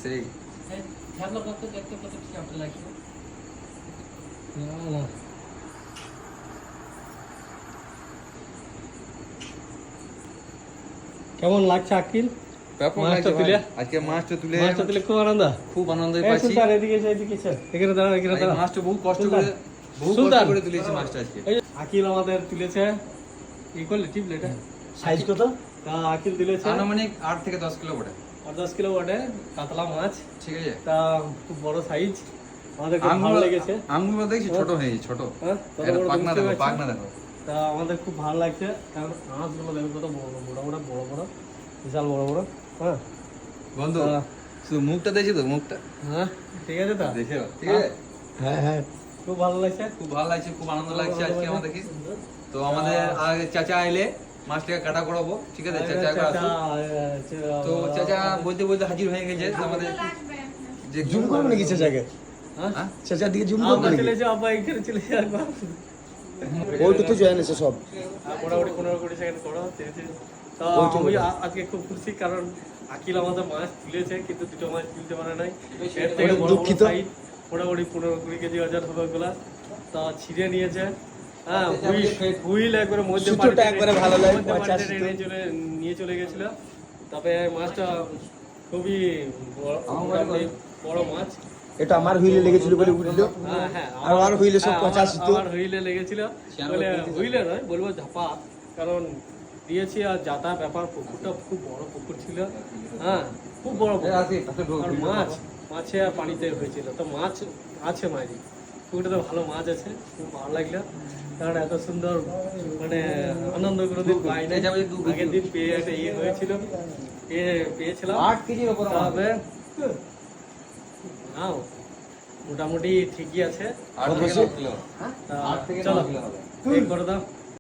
সেই খেলা করতে দেখতে কত কেমন লাগছে না কেমন লাগছে আকিল? ব্যাপক মাছটা লাগছে তুলে? ভাই। আজকে মাছটা তুলে খুব আনন্দ। খুব আনন্দ এই পাচ্ছি। সুলতান এদিকে এসে, এখানে দাঁড়াও, এখানে ভাই, দাঁড়াও। মাছটা বহু কষ্ট সুলতান। করে সুলতান। তুলেছি মাছটা আজকে। এই যে আকিল আমাদের তুলেছে, ই করলে টিপলে এটা সাইজ কত? তা আকিল তুলেছে আনুমানিক 8 থেকে 10 কিলো বটে। 10 কিলো বটে কাতলা মাছ। ঠিক আছে। তা খুব বড় সাইজ, আমাদের খুব ভালো লেগেছে। আঙুলগুলো দেখছি ছোট হয়ে গেছে, ছোট। হ্যাঁ, কত এটা বড় পাখনা দেখতে দেখো, পাচ্ছ? পাখনা দেখো। তা আমাদের খুব ভালো লাগছে, কারণ মাছগুলো দেখো কত বড় বড়, বিশাল বড়। হ্যাঁ বন্ধু, শুধু মুখটা দেখছি তো, মুখটা হ্যাঁ ঠিক আছে। তা দেখো, ঠিক আছে। হ্যাঁ খুব ভালো লাগছে, খুব ভালো লাগছে, খুব আনন্দ লাগছে আজকে আমাদেরকে। তো আমাদের আগে চাচা আইলে মাছটাকে কাটা করাবো, ঠিক আছে? চাচা আসুক। তো চাচা বলতে বলতে হাজির হয়ে গেছে আমাদের। যে জুম করবে নাকি চাচাকে? হ্যাঁ? চাচা দিকে জুম আমরা করবে নাকি? চলে যাও, আব্বা এখানে চলে যাও। ওইটা তো জয়েন আছে সব। মোটামুটি 15-20 সেকেন্ড করো। তো আমি আজকে খুব খুশি, কারণ আকিল আমাদের মাছ তুলেছে, কিন্তু দুটো মাছ তুলতে পারে নাই। এর থেকে বড় দুঃখিত। সাইজ, মোটামুটি 15-20 কেজি ওজন হবে ওগুলা। তা ছিঁড়ে নিয়েছে। হ্যাঁ, হুইল একবারে মধ্যে সুতোটা একবারে ভালো লাগে, মধ্যে পচা বাড়িতে নিয়ে চলে গেছিল। তবে মাছটা খুবই বড় মাছ। এটা আমার হুইলে লেগেছিল বলে উঠলো। হ্যাঁ, আর আমার হুইলে সব পচা ছিল। আমার হুইলে লেগেছিল বলে, হুইলে নয় বলবো ঝাপা, কারণ দিয়েছি আর যাতা ব্যাপার। পুকুরটা খুব বড় পুকুর ছিল। হ্যাঁ, খুব বড় পুকুর। আর মাছে আর পানিতে হয়েছিল। তো মাছ আছে মাঝে, পুকুরটাতে ভালো মাছ আছে। খুব ভালো লাগলো, কারণ এত সুন্দর মানে আনন্দ কোনোদিন পাই না। আগের দিন পেয়ে একটা ইয়ে হয়েছিল, পেয়েছিলাম। 8 কেজির উপরে তবে নাও মোটামুটি ঠিকই আছে। 8 থেকে 9 কিলো। চলো, এই করে দাও।